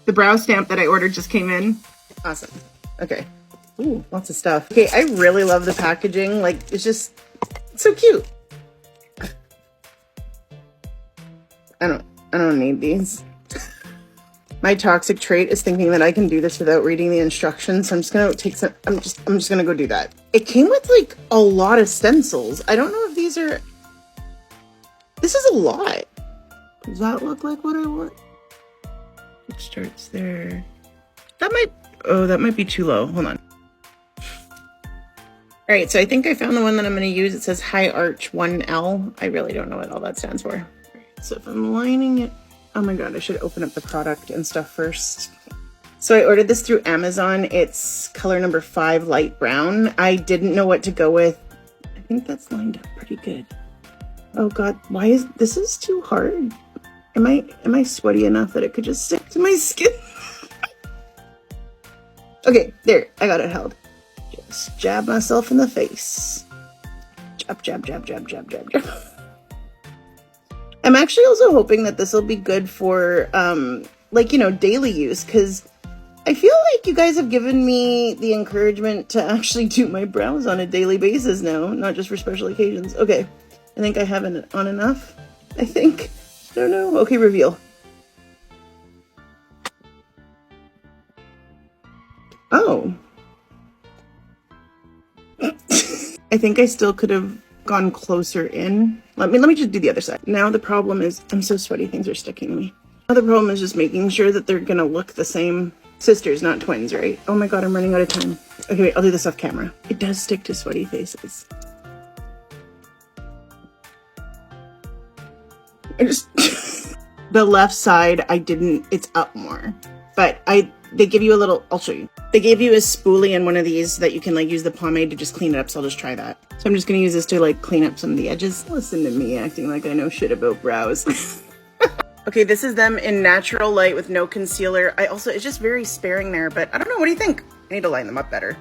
The brow stamp that I ordered just came in. Awesome. Okay. Ooh, lots of stuff. Okay, I really love the packaging. Like, it's so cute. I don't need these. My toxic trait is thinking that I can do this without reading the instructions. So I'm just gonna take some, I'm just gonna go do that. It came with like a lot of stencils. I don't know if these are, this is a lot. Does that look like what I want? It starts there. That might be too low. Hold on. All right, so I think I found the one that I'm gonna use. It says High Arch 1L. I really don't know what all that stands for. So if I'm lining it, oh my God, I should open up the product and stuff first. So I ordered this through Amazon. It's color number 5, light brown. I didn't know what to go with. I think that's lined up pretty good. Oh God, this is too hard. Am I sweaty enough that it could just stick to my skin? Okay, there, I got it held. Just jab myself in the face. Jab, jab, jab, jab, jab, jab, jab. I'm actually also hoping that this will be good for, like, you know, daily use, because I feel like you guys have given me the encouragement to actually do my brows on a daily basis now, not just for special occasions. Okay, I think I have it on enough, I think. I don't know. Okay, reveal. Oh. I think I still could have gone closer in. Let me just do the other side. Now the problem is, I'm so sweaty, things are sticking to me. Now the problem is just making sure that they're gonna look the same. Sisters, not twins, right? Oh my God, I'm running out of time. Okay, wait, I'll do this off camera. It does stick to sweaty faces. The left side, it's up more. But they give you a little, I'll show you. They gave you a spoolie and one of these that you can like use the pomade to just clean it up, so I'll just try that. So I'm just gonna use this to like clean up some of the edges. Listen to me acting like I know shit about brows. Okay, this is them in natural light with no concealer. It's just very sparing there, but I don't know, what do you think? I need to line them up better.